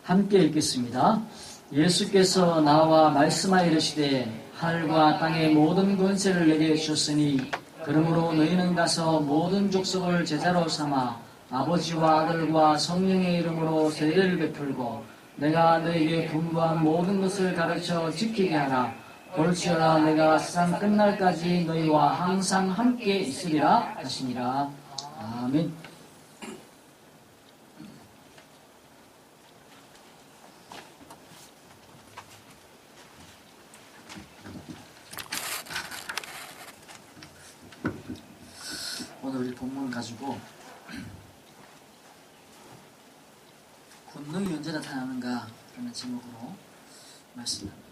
함께 읽겠습니다. 예수께서 나와 말씀하여 이르시되 하늘과 땅의 모든 권세를 내게 주셨으니 그러므로 너희는 가서 모든 족속을 제자로 삼아 아버지와 아들과 성령의 이름으로 세례를 베풀고 내가 너희에게 분부한 모든 것을 가르쳐 지키게 하라. 볼지어다 내가 세상 끝날까지 너희와 항상 함께 있으리라 하시니라. 아멘. 오늘 우리 본문 가지고 권능이 언제 나타나는가 라는 제목으로 말씀합니다.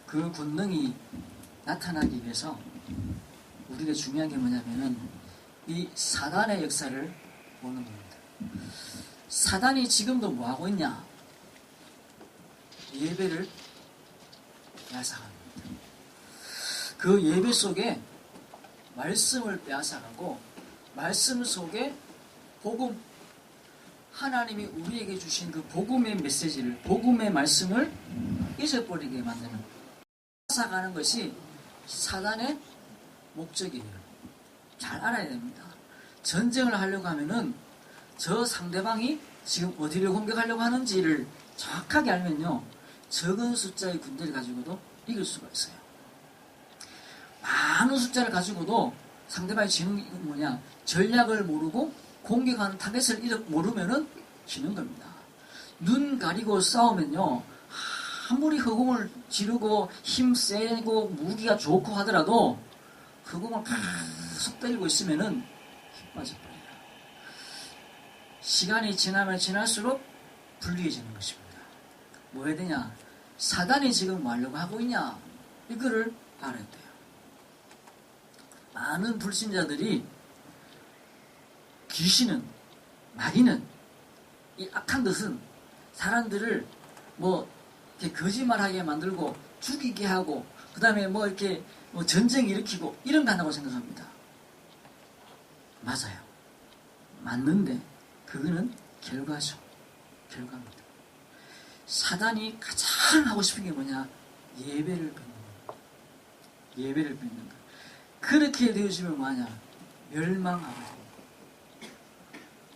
그 권능이 나타나기 위해서 우리가 중요한 게 뭐냐면은 이 사단의 역사를 보는 겁니다. 사단이 지금도 뭐 하고 있냐? 예배를 빼앗아갑니다. 그 예배 속에 말씀을 빼앗아가고 말씀 속에 복음, 하나님이 우리에게 주신 그 복음의 메시지를, 복음의 말씀을 잊어버리게 만드는, 빼앗아가는 것이 사단의 목적이에요. 잘 알아야 됩니다. 전쟁을 하려고 하면은 저 상대방이 지금 어디를 공격하려고 하는지를 정확하게 알면요, 적은 숫자의 군대를 가지고도 이길 수가 있어요. 많은 숫자를 가지고도 상대방이 지는 게 뭐냐, 전략을 모르고 공격하는 타겟을 모르면은 지는 겁니다. 눈 가리고 싸우면요, 아무리 허공을 지르고 힘 세고 무기가 좋고 하더라도 허공을 계속 때리고 있으면은 힘 빠져버려요. 시간이 지나면 지날수록 불리해지는 것입니다. 뭐 해야 되냐? 사단이 지금 뭐 하려고 하고 있냐? 이거를 알아야 돼요. 많은 불신자들이 귀신은, 마귀는, 이 악한 것은 사람들을 뭐 이렇게 거짓말하게 만들고 죽이게 하고 그 다음에 뭐 이렇게 뭐 전쟁 일으키고 이런 거 한다고 생각합니다. 맞아요. 맞는데 그거는 결과죠. 결과입니다. 사단이 가장 하고 싶은 게 뭐냐? 예배를 뺏는 거예요. 예배를 뺏는 거예요. 그렇게 되어지면 뭐하냐? 멸망하거든요.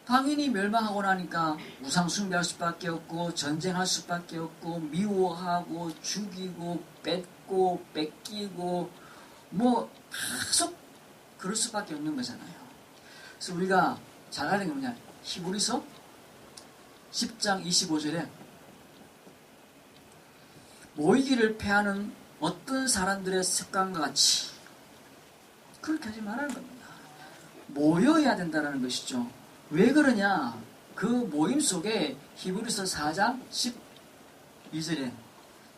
당연히 멸망하고 나니까 우상 숭배할 수밖에 없고 전쟁할 수밖에 없고 미워하고 죽이고 뺏고 뺏기고 뭐 계속 그럴 수밖에 없는 거잖아요. 그래서 우리가 잘 아는 게 뭐냐? 히브리서 10장 25절에 모이기를 패하는 어떤 사람들의 습관과 같이 그렇게 하지 말라는 겁니다. 모여야 된다는 것이죠. 왜 그러냐? 그 모임 속에 히브리서 4장 12절에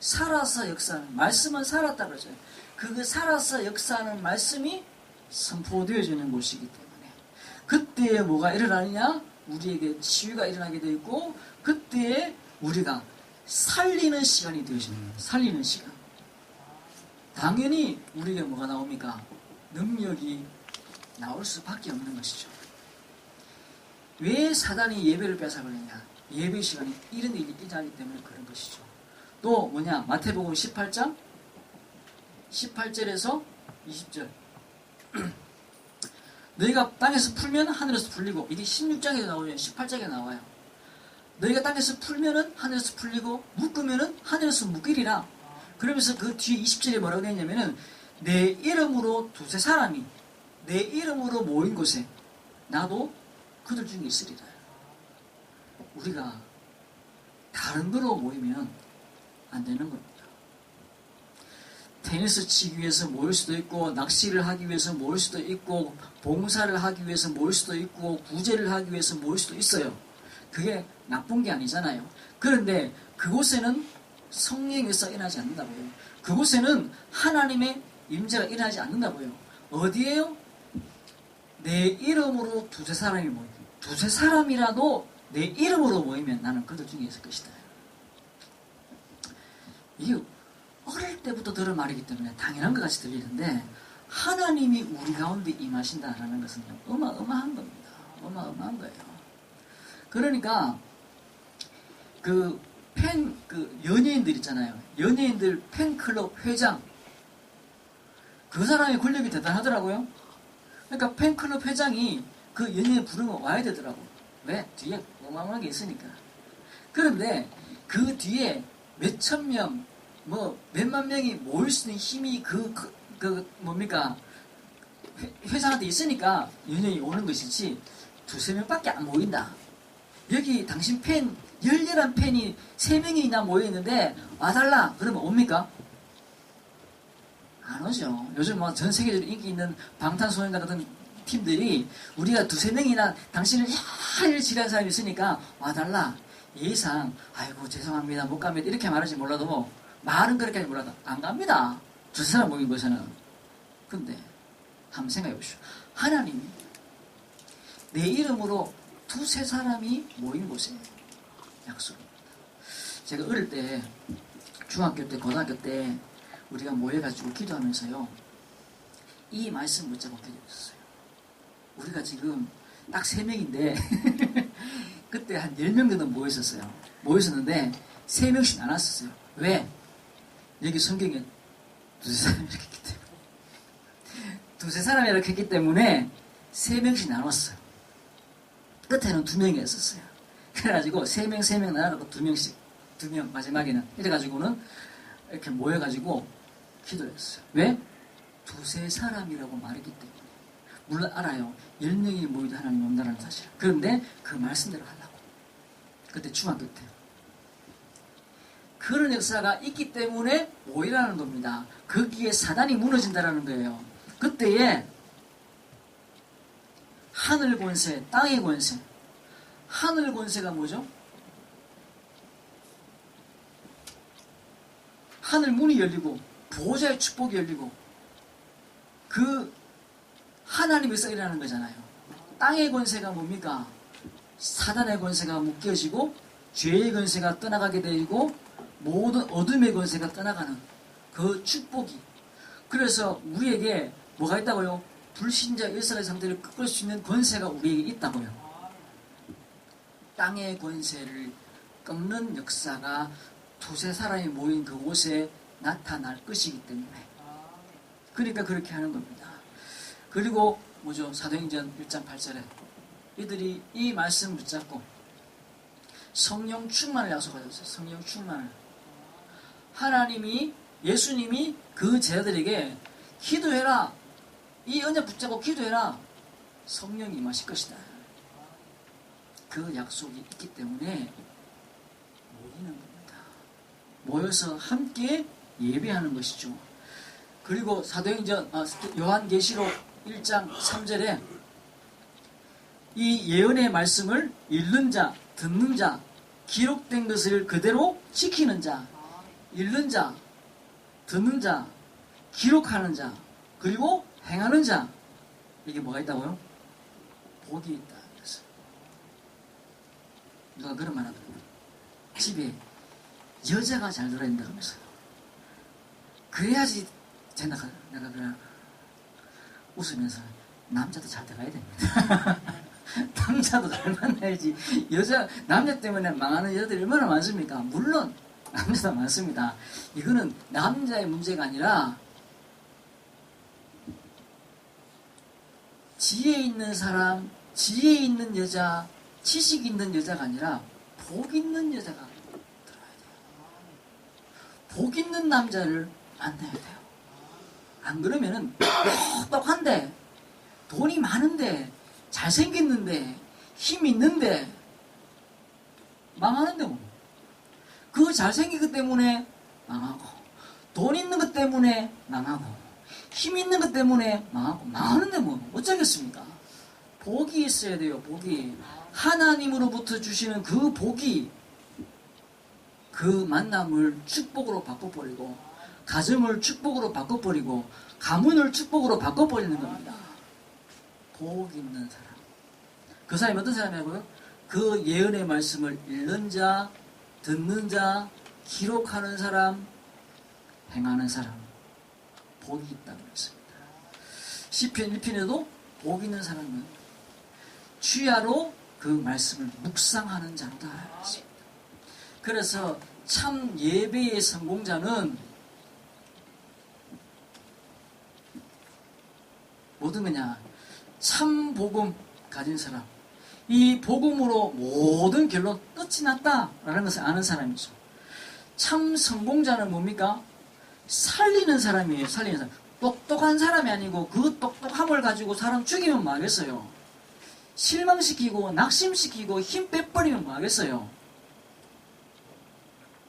살아서 역사하는, 말씀은 살았다 그러죠. 그 살아서 역사하는 말씀이 선포되어지는 곳이기 때문에 그때에 뭐가 일어나느냐? 우리에게 치유가 일어나게 되어 있고 그때에 우리가 살리는 시간이 되어지는 거예요. 살리는 시간. 당연히 우리에게 뭐가 나옵니까? 능력이 나올 수밖에 없는 것이죠. 왜 사단이 예배를 뺏어버리냐? 예배 시간이 이런 일이 일어나기 때문에 그런 것이죠. 또 뭐냐? 마태복음 18장 18절에서 20절 너희가 땅에서 풀면 하늘에서 풀리고, 이게 16장에도 나오죠. 18장에 나와요. 너희가 땅에서 풀면은 하늘에서 풀리고 묶으면은 하늘에서 묶이리라. 그러면서 그 뒤에 20절에 뭐라고 되냐면은 내 이름으로 두세 사람이 내 이름으로 모인 곳에 나도 그들 중에 있으리라. 우리가 다른 거로 모이면 안 되는 겁니다. 테니스 치기 위해서 모일 수도 있고, 낚시를 하기 위해서 모일 수도 있고, 봉사를 하기 위해서 모일 수도 있고, 구제를 하기 위해서 모일 수도 있어요. 그게 나쁜 게 아니잖아요. 그런데 그곳에는 성령의 역사가 일어나지 않는다고요. 그곳에는 하나님의 임재가 일어나지 않는다고요. 어디에요? 내 이름으로 두세 사람이 모이고, 두세 사람이라도 내 이름으로 모이면 나는 그들 중에 있을 것이다. 이게 어릴 때부터 들은 말이기 때문에 당연한 것 같이 들리는데, 하나님이 우리 가운데 임하신다는 것은 어마어마한 겁니다. 어마어마한 너무한 거예요. 그러니까 그 연예인들 있잖아요. 연예인들 팬클럽 회장, 그 사람의 권력이 대단하더라고요. 그러니까 팬클럽 회장이 그 연예인 부르면 와야 되더라고. 왜? 뒤에 어마어마하게 있으니까. 그런데 그 뒤에 몇천 명, 뭐 몇만 명이 모일 수 있는 힘이 뭡니까? 회장한테 있으니까 연예인이 오는 것이지 두세 명밖에 안 모인다. 여기 당신 팬, 열렬한 팬이 3명이나 모여있는데 와달라 그러면 옵니까? 안 오죠. 요즘 뭐 전 세계적으로 인기 있는 방탄소년단 같은 팀들이 우리가 두세 명이나 당신을 야를 지랄하는 사람이 있으니까 와달라. 예상 아이고 죄송합니다 못 갑니다 이렇게 말하지 몰라도 말은 그렇게 하지 몰라도 안 갑니다. 두세 사람 모인 곳에는. 근데 한번 생각해 보십시오. 하나님이 내 이름으로 두세 사람이 모인 곳에 약속입니다. 제가 어릴 때 중학교 때 고등학교 때 우리가 모여가지고 기도하면서요 이 말씀 붙잡고 기도했었어요. 우리가 지금 딱 3명인데 그때 한 10명 정도 모였었어요. 모였었는데 3명씩 나눴었어요. 왜? 여기 성경에 두세 사람이 이렇게 했기 때문에 두세 사람이 이렇게 했기 때문에 3명씩 나눴어요. 끝에는 2명이었었어요. 그래가지고 3명 나눠놓고 2명씩 2명 마지막에는 이래가지고는 이렇게 모여가지고 기도를 했어요. 왜? 두세 사람이라고 말했기 때문에. 물론 알아요. 10명이 모이도 하나님 온다는 사실. 그런데 그 말씀대로 하려고. 그때 중학교 때. 그런 역사가 있기 때문에 모이라는 겁니다. 거기에 사단이 무너진다는 거예요. 그때에 하늘 권세, 땅의 권세. 하늘 권세가 뭐죠? 하늘 문이 열리고 보호자의 축복이 열리고 그 하나님에서 일어나는 거잖아요. 땅의 권세가 뭡니까? 사단의 권세가 묶여지고 죄의 권세가 떠나가게 되고 모든 어둠의 권세가 떠나가는 그 축복이. 그래서 우리에게 뭐가 있다고요? 불신자 이스라엘 상태를 꺾을 수 있는 권세가 우리에게 있다고요. 땅의 권세를 꺾는 역사가 두세 사람이 모인 그곳에 나타날 것이기 때문에. 그러니까 그렇게 하는 겁니다. 그리고 뭐죠? 사도행전 1장 8절에 이들이 이 말씀 붙잡고 성령 충만을 약속하셨어요. 성령 충만을. 하나님이, 예수님이 그 제자들에게 기도해라. 이 언약 붙잡고 기도해라. 성령이 임하실 것이다. 그 약속이 있기 때문에 모이는 겁니다. 모여서 함께 예배하는 것이죠. 그리고 사도행전 요한계시록 1장 3절에 이 예언의 말씀을 읽는 자, 듣는 자, 기록된 것을 그대로 지키는 자, 읽는 자, 듣는 자, 기록하는 자, 그리고 행하는 자. 이게 뭐가 있다고요? 복이 있다. 그래서 누가 그런 말 하더라고요. 집에 여자가 잘 들어있다 하면서요. 그래야지 된다. 내가 그냥 웃으면서 남자도 잘 돼가야 됩니다. 남자도 잘 만나야지. 남자 때문에 망하는 여자들이 얼마나 많습니까? 물론 남자도 많습니다. 이거는 남자의 문제가 아니라 지혜 있는 사람, 지혜 있는 여자, 지식 있는 여자가 아니라 복 있는 여자가 들어야 돼요. 복 있는 남자를 만나야 돼요. 안 그러면은 똑똑한데 돈이 많은데 잘생겼는데 힘 있는데 망하는데 뭐. 그 잘생긴 것 때문에 망하고 돈 있는 것 때문에 망하고 힘 있는 것 때문에 망하고 망하는데 뭐 어쩌겠습니까? 복이 있어야 돼요. 복이. 하나님으로부터 주시는 그 복이 그 만남을 축복으로 바꿔버리고 가정을 축복으로 바꿔버리고 가문을 축복으로 바꿔버리는 겁니다. 복 있는 사람. 그 사람이 어떤 사람이라고요? 그 예언의 말씀을 읽는 자, 듣는 자, 기록하는 사람, 행하는 사람. 복이 있다고 했습니다. 시편 1편에도 복 있는 사람은 주야로 그 말씀을 묵상하는 자로다. 그래서 참 예배의 성공자는 모든 거냐? 참 복음 가진 사람. 이 복음으로 모든 결론 끝이 났다라는 것을 아는 사람이죠. 참 성공자는 뭡니까? 살리는 사람이에요. 살리는 사람. 똑똑한 사람이 아니고 그 똑똑함을 가지고 사람 죽이면 뭐 하겠어요? 실망시키고 낙심시키고 힘 빼버리면 뭐 하겠어요?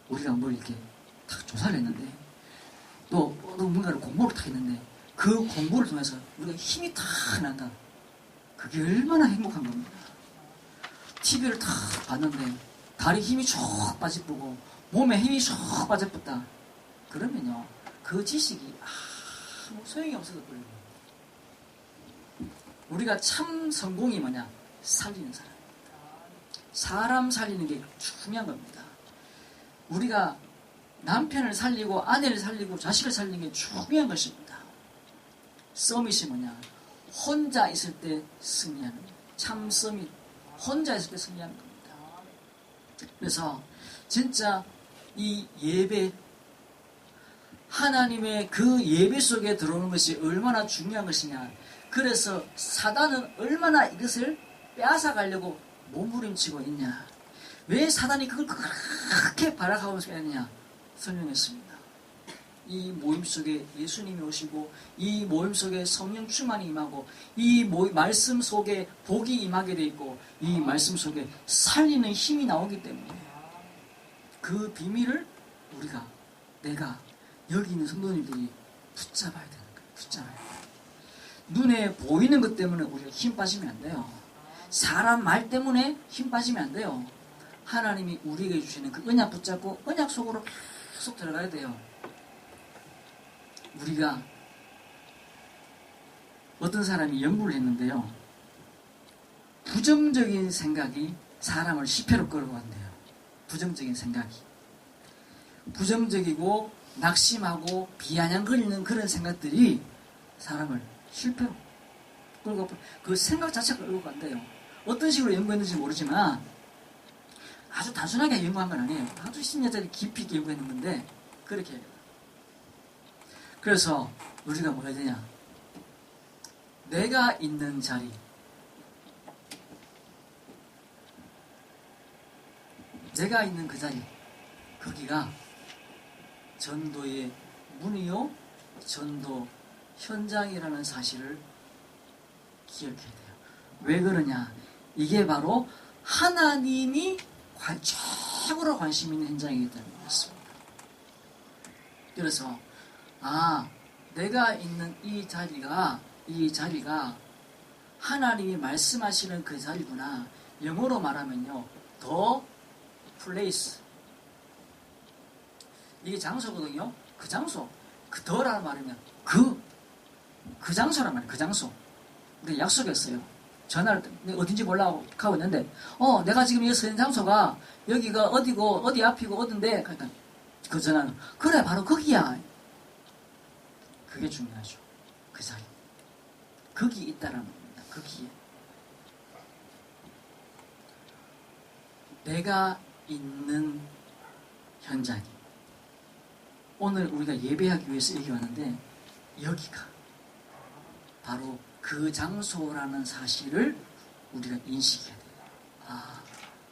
우리가 뭘 이렇게 딱 조사를 했는데 또 뭔가를 공부를 딱 했는데 그 공부를 통해서 우리가 힘이 탁 난다. 그게 얼마나 행복한 겁니다. TV를 탁 봤는데 다리 힘이 쭉 빠져보고 몸에 힘이 쭉 빠져붙다. 그러면요 그 지식이 아무 소용이 없어서 버려요. 우리가 참 성공이 뭐냐? 살리는 사람. 사람 살리는 게 중요한 겁니다. 우리가 남편을 살리고 아내를 살리고 자식을 살리는 게 중요한 것입니다. 서밋이 뭐냐? 혼자 있을 때 승리하는 거예요. 참 서밋. 혼자 있을 때 승리하는 겁니다. 그래서 진짜 이 예배, 하나님의 그 예배 속에 들어오는 것이 얼마나 중요한 것이냐. 그래서 사단은 얼마나 이것을 빼앗아 가려고 몸부림치고 있냐. 왜 사단이 그걸 그렇게 발악하면서 했느냐 설명했습니다. 이 모임 속에 예수님이 오시고 이 모임 속에 성령 충만이 임하고 이 말씀 속에 복이 임하게 돼 있고 이 말씀 속에 살리는 힘이 나오기 때문에 그 비밀을 내가 여기 있는 성도님들이 붙잡아야 되는 거예요. 붙잡아야 돼요. 눈에 보이는 것 때문에 우리가 힘 빠지면 안 돼요. 사람 말 때문에 힘 빠지면 안 돼요. 하나님이 우리에게 주시는 그 언약 붙잡고 언약 속으로 계속 들어가야 돼요. 우리가 어떤 사람이 연구를 했는데요. 부정적인 생각이 사람을 실패로 끌고 간대요. 부정적인 생각이. 부정적이고 낙심하고 비아냥거리는 그런 생각들이 사람을 실패로 끌고 그 생각 자체가 끌고 간대요. 어떤 식으로 연구했는지 모르지만 아주 단순하게 연구한 건 아니에요. 아주 심리학자들이 깊이 있게 연구했는 건데 그렇게 해요. 그래서 우리가 뭐 해야 되냐? 내가 있는 자리, 내가 있는 그 자리, 거기가 전도의 문이요, 전도 현장이라는 사실을 기억해야 돼요. 왜 그러냐? 이게 바로 하나님이 최고로 관심 있는 현장이기 때문에 그렇습니다. 그래서 내가 있는 이 자리가 하나님이 말씀하시는 그 자리구나. 영어로 말하면요, the place. 이게 장소거든요. 그 장소. 그 더라는 말이면 그 장소란 말이에요. 그 장소. 근데 약속했어요. 전화를 어딘지 몰라고 가고 있는데 내가 지금 여기 서 있는 장소가 여기가 어디고 어디 앞이고 어딘데 그러니까 그 전화는 그래 바로 거기야. 그게 중요하죠. 그 자리. 거기 있다라는 겁니다. 거기에. 내가 있는 현장이. 오늘 우리가 예배하기 위해서 여기 왔는데 여기가 바로 그 장소라는 사실을 우리가 인식해야 돼요.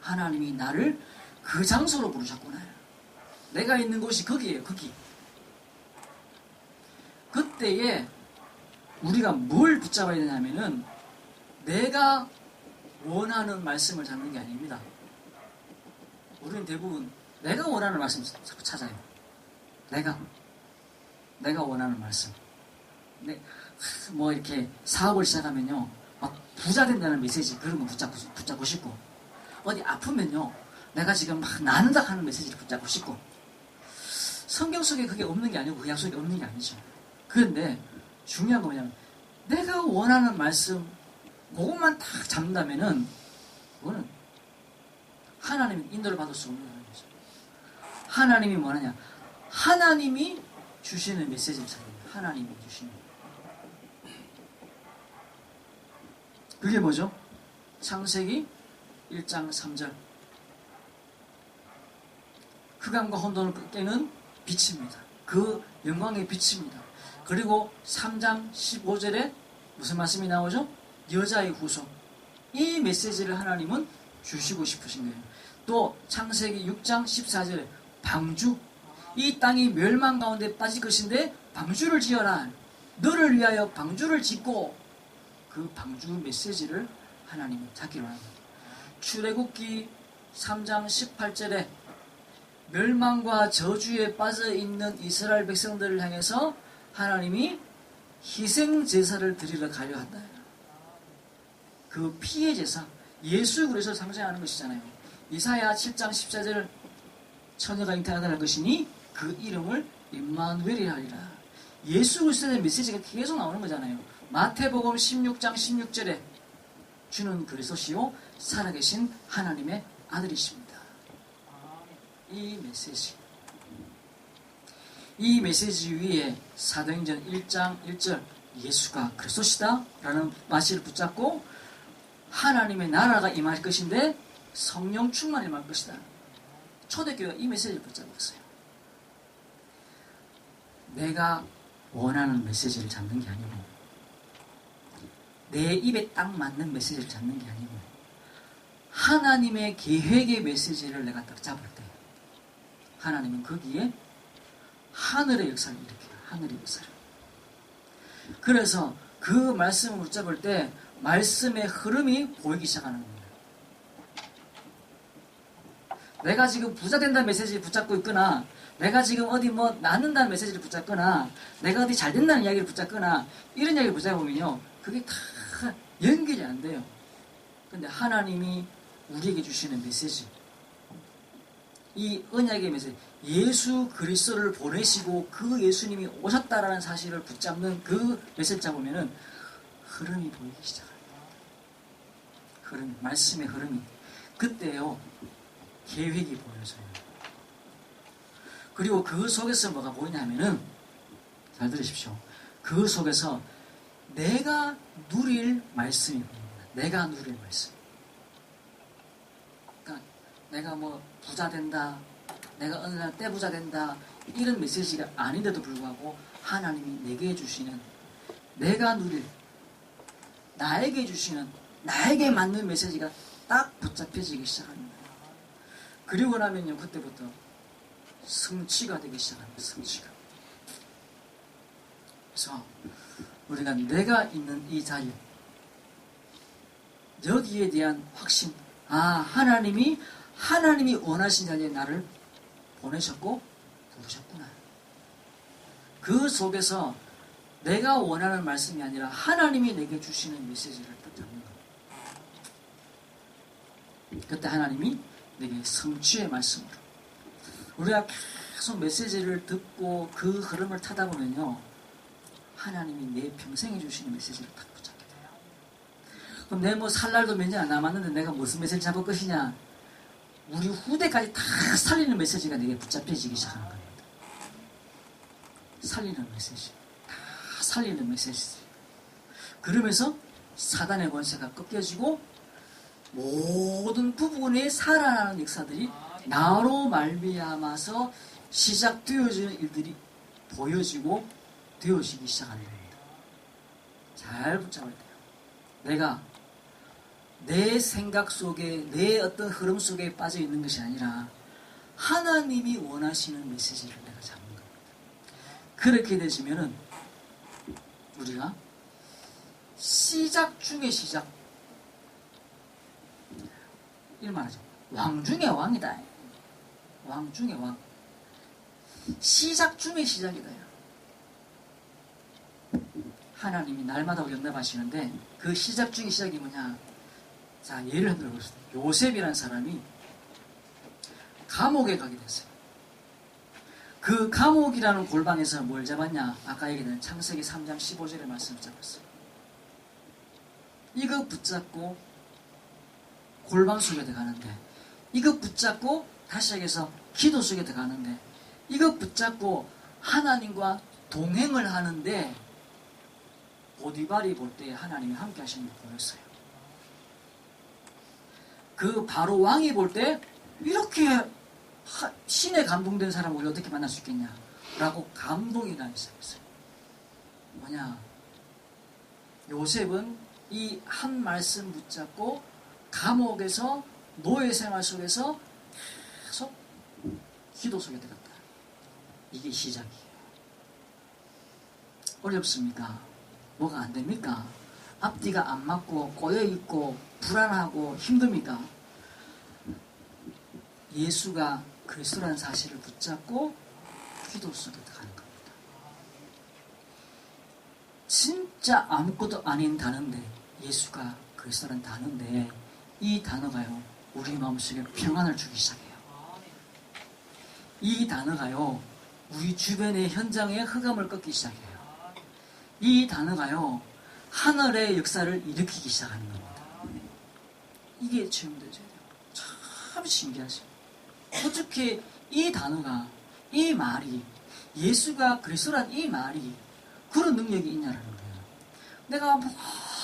하나님이 나를 그 장소로 부르셨구나. 내가 있는 곳이 거기예요. 거기. 그때에 우리가 뭘 붙잡아야 되냐면은 내가 원하는 말씀을 잡는 게 아닙니다. 우리는 대부분 내가 원하는 말씀 자꾸 찾아요. 내가 원하는 말씀. 뭐 이렇게 사업을 시작하면요, 막 부자 된다는 메시지 그런 거 붙잡고 싶고, 어디 아프면요, 내가 지금 막 나는다 하는 메시지를 붙잡고 싶고. 성경 속에 그게 없는 게 아니고 그 약속이 없는 게 아니죠. 그런데 중요한 건 뭐냐면 내가 원하는 말씀 그것만 딱 잡는다면은 그거는 하나님이 인도를 받을 수 없는 거죠. 하나님이 뭐하냐? 하나님이 주시는 메시지를 찾아요. 하나님이 주시는. 그게 뭐죠? 창세기 1장 3절. 흑암과 혼돈을 깨는 빛입니다. 그 영광의 빛입니다. 그리고 3장 15절에 무슨 말씀이 나오죠? 여자의 후손. 이 메시지를 하나님은 주시고 싶으신 거예요. 또 창세기 6장 14절에 방주. 이 땅이 멸망 가운데 빠질 것인데 방주를 지어라. 너를 위하여 방주를 짓고, 그 방주 메시지를 하나님은 찾기로 합니다. 출애굽기 3장 18절에 멸망과 저주에 빠져있는 이스라엘 백성들을 향해서 하나님이 희생 제사를 드리러 가려 한다. 그 피의 제사, 예수 그리스도를 상징하는 것이잖아요. 이사야 7장 14절, 처녀가 잉태하다는 것이니 그 이름을 임마누엘이라 하리라. 예수 그리스도의 메시지가 계속 나오는 거잖아요. 마태복음 16장 16절에 주는 그리스도시요 살아계신 하나님의 아들이십니다. 이 메시지 위에 사도행전 1장 1절 예수가 그리스도시다 라는 마시를 붙잡고 하나님의 나라가 임할 것인데 성령 충만이 임할 것이다. 초대교회가 이 메시지를 붙잡았어요. 내가 원하는 메시지를 잡는 게 아니고, 내 입에 딱 맞는 메시지를 잡는 게 아니고, 하나님의 계획의 메시지를 내가 딱 잡을 때 하나님은 거기에 하늘의 역사를 일으켜요. 하늘의 역사를. 그래서 그 말씀을 붙잡을 때 말씀의 흐름이 보이기 시작하는 겁니다. 내가 지금 부자 된다는 메시지를 붙잡고 있거나, 내가 지금 어디 뭐 낳는다는 메시지를 붙잡거나, 내가 어디 잘 된다는 이야기를 붙잡거나, 이런 이야기를 붙잡으면요, 그게 다 연결이 안 돼요. 근데 하나님이 우리에게 주시는 메시지, 이 언약의 메시지, 예수 그리스도를 보내시고 그 예수님이 오셨다라는 사실을 붙잡는 그 메시지 잡으면은 흐름이 보이기 시작합니다. 흐름, 말씀의 흐름이. 그때요, 계획이 보여져요. 그리고 그 속에서 뭐가 보이냐면은, 잘 들으십시오. 그 속에서 내가 누릴 말씀이 보입니다. 내가 누릴 말씀. 그러니까 내가 뭐 부자 된다, 내가 어느 날 떼부자 된다, 이런 메시지가 아닌데도 불구하고 하나님이 내게 주시는, 내가 누릴, 나에게 주시는, 나에게 맞는 메시지가 딱 붙잡혀지기 시작합니다. 그리고 나면요, 그때부터 성취가 되기 시작합니다. 성취가. 그래서 우리가 내가 있는 이 자리, 여기에 대한 확신, 하나님이 원하신 자리에 나를 보내셨고 부르셨구나. 그 속에서 내가 원하는 말씀이 아니라 하나님이 내게 주시는 메시지를 붙잡는 것. 그때 하나님이 내게 성취의 말씀으로, 우리가 계속 메시지를 듣고 그 흐름을 타다 보면요, 하나님이 내 평생에 주시는 메시지를 딱 붙잡게 돼요. 그럼 내 뭐 살 날도 몇 년 안 남았는데 내가 무슨 메시지 잡을 것이냐? 우리 후대까지 다 살리는 메시지가 내게 붙잡혀지기 시작하는 겁니다. 살리는 메시지. 다 살리는 메시지. 그러면서 사단의 권세가 꺾여지고 모든 부분에 살아나는 역사들이 나로 말미암아서 시작되어지는 일들이 보여지고 되어지기 시작하는 겁니다. 잘 붙잡아야 돼요. 내가 내 생각 속에, 내 어떤 흐름 속에 빠져 있는 것이 아니라 하나님이 원하시는 메시지를 내가 잡는 겁니다. 그렇게 되시면은 우리가 시작 중의 시작, 이런 말하죠. 왕 중의 왕이다. 왕 중의 왕. 시작 중의 시작이다. 하나님이 날마다 응답하시는데 그 시작 중의 시작이 뭐냐? 자, 예를 들어 보겠습니다. 요셉이라는 사람이 감옥에 가게 됐어요. 그 감옥이라는 골방에서 뭘 잡았냐? 아까 얘기했던 창세기 3장 15절의 말씀을 잡았어요. 이거 붙잡고 골방 속에 들어가는데, 이거 붙잡고 다시 시작해서 기도 속에 들어가는데, 이거 붙잡고 하나님과 동행을 하는데, 보디발이 볼 때 하나님이 함께 하시는 걸 보였어요. 그 바로 왕이 볼 때 이렇게 신에 감동된 사람을 우리 어떻게 만날 수 있겠냐 라고 감동이 나기 시작했어요. 뭐냐, 요셉은 이 한 말씀 붙잡고 감옥에서 노예 생활 속에서 계속 기도 속에 들었다. 이게 시작이에요. 어렵습니까? 뭐가 안 됩니까? 앞뒤가 안 맞고 꼬여있고 불안하고 힘듭니까? 예수가 그리스도라는 사실을 붙잡고 기도 속에 들어가는 겁니다. 진짜 아무것도 아닌 단어인데, 예수가 그리스도라는 단어인데, 이 단어가요 우리 마음속에 평안을 주기 시작해요. 이 단어가요 우리 주변의 현장에 흑암을 꺾기 시작해요. 이 단어가요 하늘의 역사를 일으키기 시작하는 겁니다. 이게 체험되죠. 참 신기하죠. 어떻게 이 단어가, 이 말이, 예수가 그리스도란 이 말이 그런 능력이 있냐라는 거예요. 내가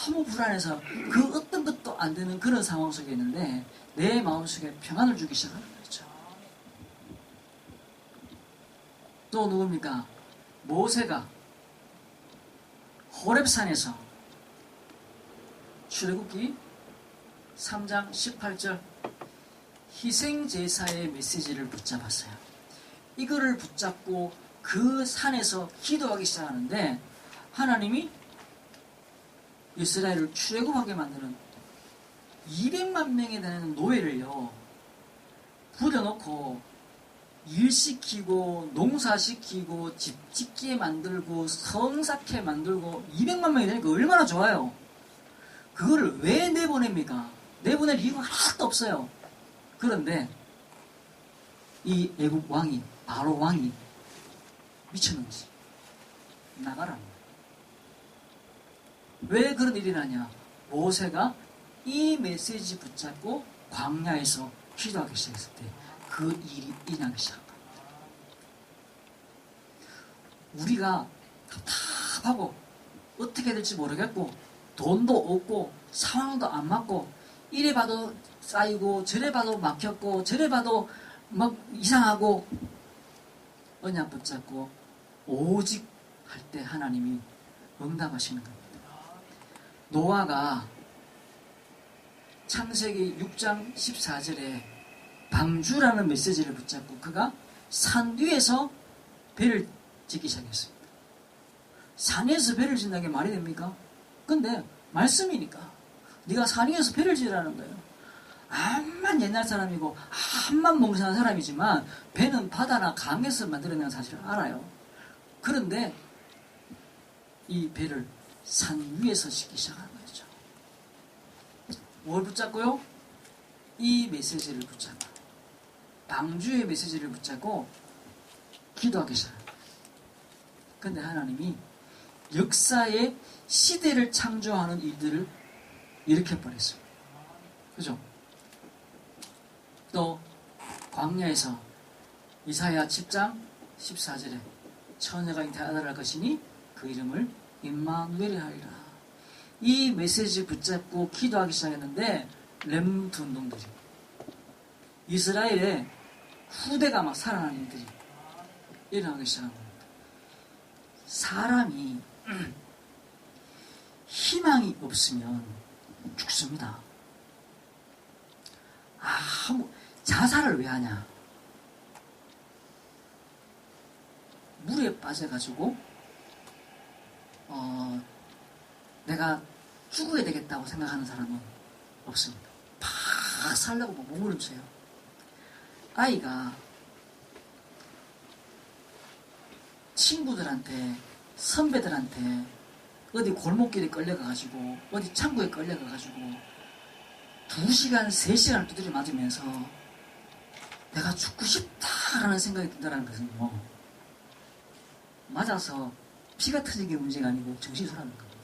너무 불안해서 그 어떤 것도 안 되는 그런 상황 속에 있는데 내 마음속에 평안을 주기 시작하는 거죠. 또 누굽니까? 모세가 호렙산에서 출애굽기 3장 18절 희생제사의 메시지를 붙잡았어요. 이거를 붙잡고 그 산에서 기도하기 시작하는데 하나님이 이스라엘을 출애굽하게 만드는 200만 명에 되는 노예를요 부려놓고 일시키고 농사시키고 집 짓게 만들고 성 쌓게 만들고 200만 명이 되니까 얼마나 좋아요. 그거를 왜 내보냅니까? 내보낼 이유가 하나도 없어요. 그런데 이 애굽 왕이, 바로 왕이 미쳤는지 나가라는 거예요. 왜 그런 일이 나냐? 모세가 이 메시지 붙잡고 광야에서 기도하기 시작했을 때 그 일이 일어나기 시작합니다. 우리가 답답하고 어떻게 될지 모르겠고 돈도 없고 상황도 안 맞고 이래 봐도 쌓이고 저래 봐도 막혔고 저래 봐도 막 이상하고 언약 붙잡고 오직 할 때 하나님이 응답하시는 겁니다. 노아가 창세기 6장 14절에 방주라는 메시지를 붙잡고 그가 산 위에서 배를 짓기 시작했습니다. 산에서 배를 짓는 게 말이 됩니까? 근데 말씀이니까 네가 산 위에서 배를 지으라는 거예요. 암만 옛날 사람이고 암만 멍청한 사람이지만 배는 바다나 강에서 만들어내는 사실을 알아요. 그런데 이 배를 산 위에서 짓기 시작하는 거죠. 뭘 붙잡고요? 이 메시지를 붙잡고 방주의 메시지를 붙잡고 기도하기 시작합니다. 근데 하나님이 역사의 시대를 창조하는 일들을 일으켜버렸어요. 그죠? 또 광야에서 이사야 10장 14절에 처녀가 잉태한 아들을 낳을 것이니 그 이름을 임마누엘이라 하리라. 이 메시지 붙잡고 기도하기 시작했는데 렘넌트 운동들이 이스라엘의 후대가 막 살아나는 일들이 일어나기 시작한 겁니다. 사람이 희망이 없으면 죽습니다. 자살을 왜 하냐? 물에 빠져가지고 내가 죽어야 되겠다고 생각하는 사람은 없습니다. 팍 살려고 몸부림쳐요. 아이가 친구들한테 선배들한테 어디 골목길에 끌려가가지고 어디 창고에 끌려가가지고 2시간 3시간을 두드려 맞으면서 내가 죽고 싶다라는 생각이 든다는 것은요 맞아서 피가 터진 게 문제가 아니고 정신이 돌아가는 겁니다.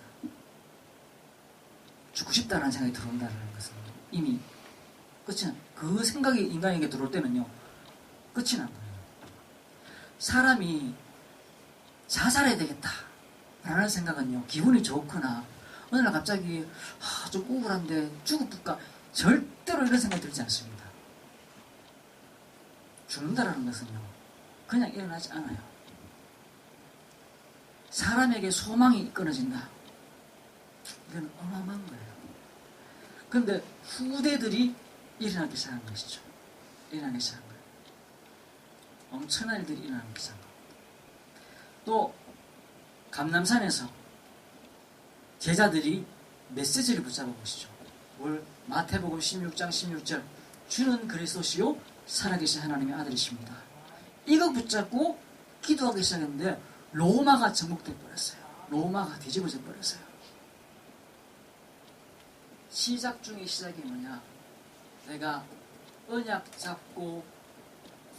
죽고 싶다라는 생각이 들어온다는 것은 이미 끝이 난, 그 생각이 인간에게 들어올 때는요 끝이 난 거예요. 사람이 자살해야 되겠다 라는 생각은요 기분이 좋거나 어느 날 갑자기 좀 우울한데 죽을까 절대 절대로 이런 생각 들지 않습니다. 죽는다라는 것은요, 그냥 일어나지 않아요. 사람에게 소망이 끊어진다. 이건 어마어마한 거예요. 그런데 후대들이 일어나기 시작한 것이죠. 일어나기 시작한 거예요. 엄청난 일들이 일어나기 시작한 거예요. 또 감람산에서 제자들이 메시지를 붙잡아 보시죠. 마태복음 16장 16절, 주는 그리스도시요 살아계신 하나님의 아들이십니다. 이거 붙잡고 기도하기 시작했는데 로마가 정복돼 버렸어요. 로마가 뒤집어져 버렸어요. 시작 중에 시작이 뭐냐? 내가 언약 잡고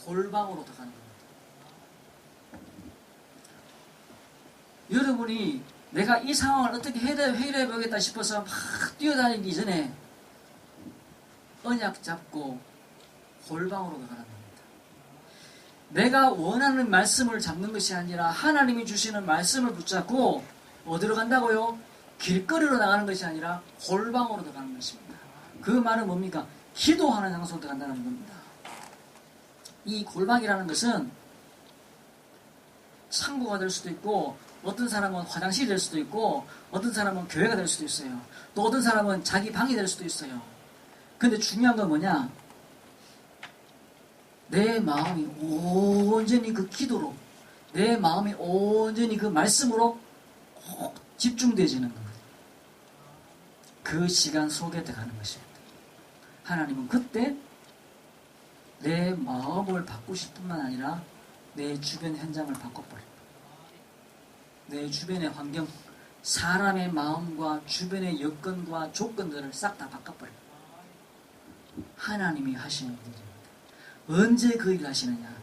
골방으로 들어가는 겁니다. 여러분이 내가 이 상황을 어떻게 해결해 보겠다 싶어서 막 뛰어다니기 전에 언약 잡고 골방으로 들어가는 겁니다. 내가 원하는 말씀을 잡는 것이 아니라 하나님이 주시는 말씀을 붙잡고 어디로 간다고요? 길거리로 나가는 것이 아니라 골방으로 들어가는 것입니다. 그 말은 뭡니까? 기도하는 장소로 들어간다는 겁니다. 이 골방이라는 것은 창고가 될 수도 있고, 어떤 사람은 화장실이 될 수도 있고, 어떤 사람은 교회가 될 수도 있어요. 또 어떤 사람은 자기 방이 될 수도 있어요. 근데 중요한 건 뭐냐? 내 마음이 온전히 그 기도로, 내 마음이 온전히 그 말씀으로 집중되어지는 겁니다. 그 시간 속에 들어가는 것입니다. 하나님은 그때 내 마음을 바꾸실 뿐만 아니라 내 주변 현장을 바꿔버립니다. 내 주변의 환경, 사람의 마음과 주변의 여건과 조건들을 싹 다 바꿔버립니다. 하나님이 하시는 일입니다. 언제 그 일을 하시느냐?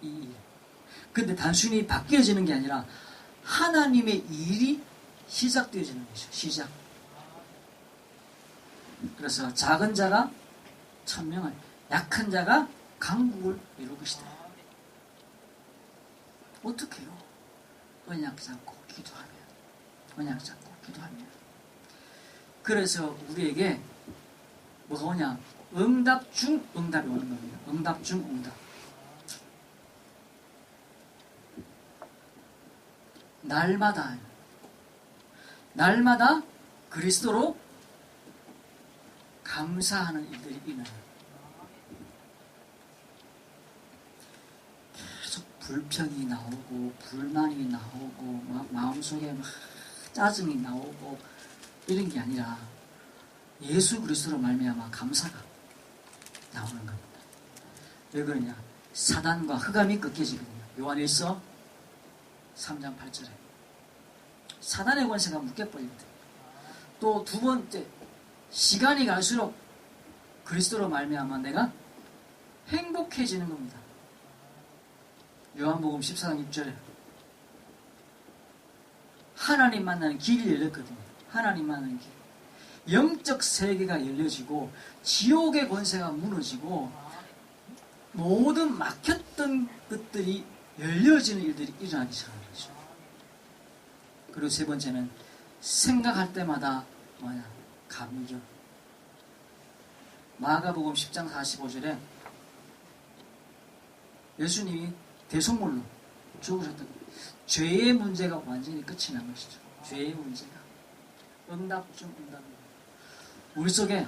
이 일. 근데 단순히 바뀌어지는 게 아니라 하나님의 일이 시작되어지는 것이죠. 시작. 그래서 작은 자가 천명을, 약한 자가 강국을 이룰 것이다. 어떻게 해요? 언약 잡고 기도하면. 언약 잡고 기도하면. 그래서 우리에게 뭐가 오냐? 응답 중 응답이 오는 겁니다. 응답 중 응답. 날마다 그리스도로 감사하는 일들이 일어나요. 계속 불평이 나오고 불만이 나오고 막 마음속에 막 짜증이 나오고 이런 게 아니라 예수 그리스도로 말미암아 감사가 나오는 겁니다. 왜 그러냐? 사단과 흑암이 꺾여지거든요. 요한일서 3장 8절에 사단의 권세가 묶여버립니다. 또 두 번째, 시간이 갈수록 그리스도로 말미암아 내가 행복해지는 겁니다. 요한복음 14장 6절에 하나님 만나는 길이 열렸거든요. 하나님 만나는 길. 영적 세계가 열려지고 지옥의 권세가 무너지고 모든 막혔던 것들이 열려지는 일들이 일어나기 시작하는 거죠. 그리고 세 번째는 생각할 때마다 뭐냐? 감격. 마가복음 10장 45절에 예수님이 대속물로 죽으셨던 죄의 문제가 완전히 끝이 난 것이죠. 죄의 문제가. 응답 중 응답입니다. 우리 속에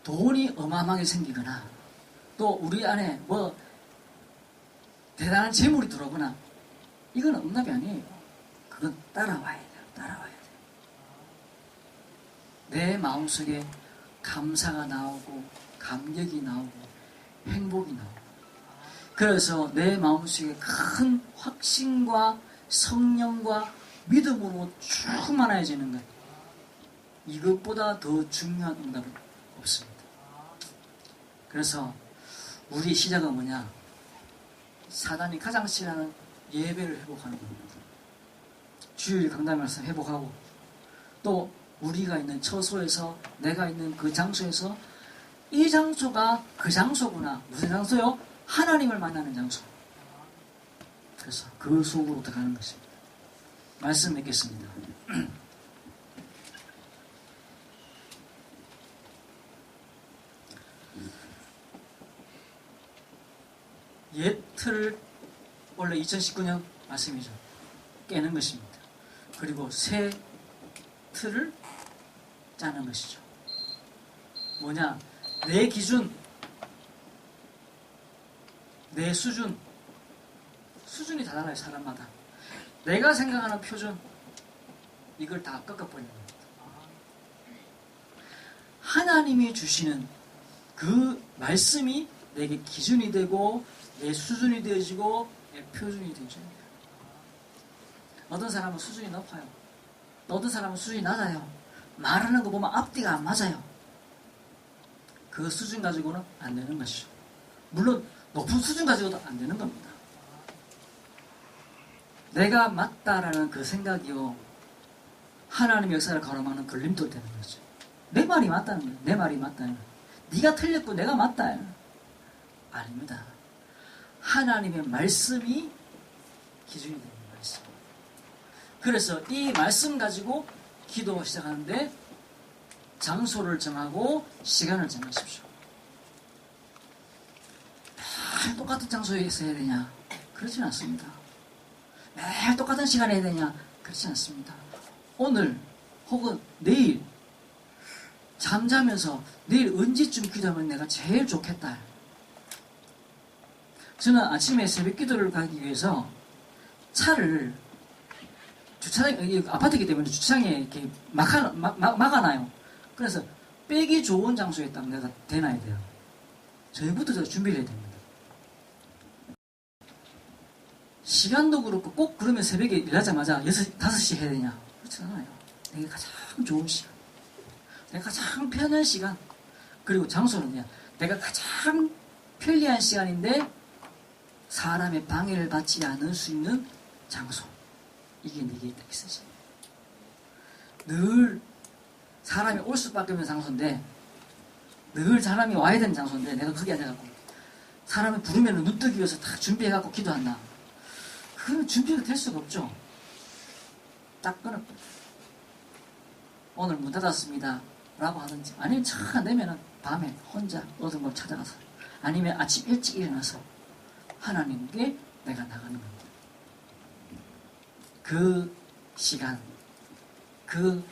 돈이 어마어마하게 생기거나 또 우리 안에 뭐 대단한 재물이 들어오거나 이건 응답이 아니에요. 그건 따라와야 돼요. 따라와야 돼요. 내 마음속에 감사가 나오고 감격이 나오고 행복이 나오고 그래서 내 마음속에 큰 확신과 성령과 믿음으로 충만해지는 것, 이것보다 더 중요한 응답은 없습니다. 그래서 우리 시작은 뭐냐? 사단이 가장 싫어하는 예배를 회복하는 겁니다. 주일 강단 말씀 회복하고 또 우리가 있는 처소에서 내가 있는 그 장소에서 이 장소가 그 장소구나. 무슨 장소요? 하나님을 만나는 장소. 그래서 그 속으로 들어가는 것입니다. 말씀 맺겠습니다. 옛 틀을 원래 2019년 말씀이죠. 깨는 것입니다. 그리고 새 틀을 짜는 것이죠. 뭐냐? 내 기준, 내 수준이 다 달라요. 사람마다. 내가 생각하는 표준, 이걸 다 꺾어버리는 겁니다. 하나님이 주시는 그 말씀이 내게 기준이 되고 내 수준이 되어지고 내 표준이 되어져야 돼요. 어떤 사람은 수준이 높아요. 어떤 사람은 수준이 낮아요. 말하는 거 보면 앞뒤가 안 맞아요. 그 수준 가지고는 안 되는 것이죠. 물론 높은 수준 가지고도 안 되는 겁니다. 내가 맞다라는 그 생각이요, 하나님의 역사를 가로막는 걸림돌 되는 거죠. 내 말이 맞다는 거예요. 내 말이 맞다는 거예요. 네가 틀렸고 내가 맞다. 아닙니다. 하나님의 말씀이 기준이 되는 말씀. 그래서 이 말씀 가지고 기도 시작하는데 장소를 정하고 시간을 정하십시오. 매일 똑같은 장소에서 해야 되냐? 그렇지는 않습니다. 매일 똑같은 시간에 해야 되냐? 그렇지 않습니다. 오늘 혹은 내일 잠자면서 내일 언제쯤 기도하면 내가 제일 좋겠다. 저는 아침에 새벽 기도를 가기 위해서 차를 주차장, 아파트이기 때문에 주차장에 이렇게 막아놔요. 그래서 빼기 좋은 장소에 딱 내가 대놔야 돼요. 저녁부터 저 준비를 해야 됩니다. 시간도 그렇고 꼭 그러면 새벽에 일하자마자 5시 해야 되냐? 그렇지 않아요. 내가 가장 좋은 시간, 내가 가장 편한 시간, 그리고 장소는요, 내가 가장 편리한 시간인데 사람의 방해를 받지 않을 수 있는 장소. 이게 내게 딱 있어지. 늘 사람이 올 수밖에 없는 장소인데, 늘 사람이 와야 되는 장소인데 내가 거기 앉아갖고 사람을 부르면 눈 뜨기 위해서 다 준비해갖고 기도한다. 그러면 준비가 될 수가 없죠. 딱 끊어. 오늘 문 닫았습니다 라고 하든지, 아니면 차 내면은 밤에 혼자 어떤 걸 찾아가서, 아니면 아침 일찍 일어나서 하나님께 내가 나가는 겁니다. 그 시간, 그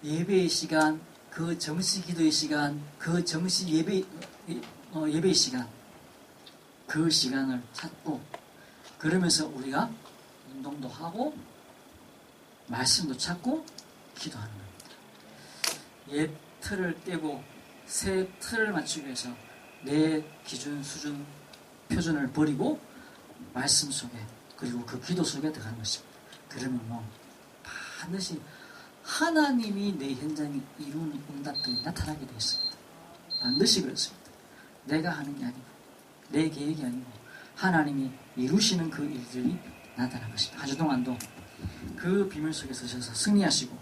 예배의 시간, 그 정시 기도의 시간, 그 정시 예배의 시간, 그 시간을 찾고, 그러면서 우리가 운동도 하고 말씀도 찾고 기도하는 겁니다. 옛 틀을 깨고 새 틀을 맞추기 위해서 내 기준, 수준, 표준을 버리고 말씀 속에, 그리고 그 기도 속에 들어가는 것입니다. 그러면 반드시 하나님이 내 현장에 이루는 응답들이 나타나게 되어 있습니다. 반드시 그렇습니다. 내가 하는 게 아니고 내 계획이 아니고 하나님이 이루시는 그 일들이 나타난 것입니다. 한 주 동안도 그 비밀 속에 서셔서 승리하시고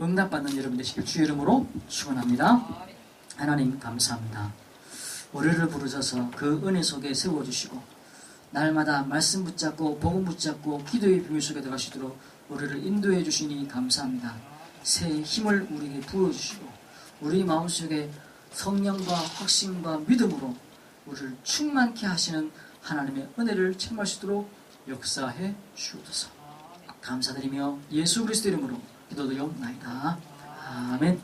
응답받는 여러분 되시길 주의 이름으로 축원합니다. 하나님 감사합니다. 우리를 부르셔서 그 은혜 속에 세워주시고 날마다 말씀 붙잡고 복음 붙잡고 기도의 비밀 속에 들어가시도록 우리를 인도해 주시니 감사합니다. 새 힘을 우리에게 부어주시고 우리 마음속에 성령과 확신과 믿음으로 우리를 충만케 하시는 하나님의 은혜를 체험할 수 있도록 역사해 주옵소서. 감사드리며 예수 그리스도 이름으로 기도드리옵나이다. 아멘.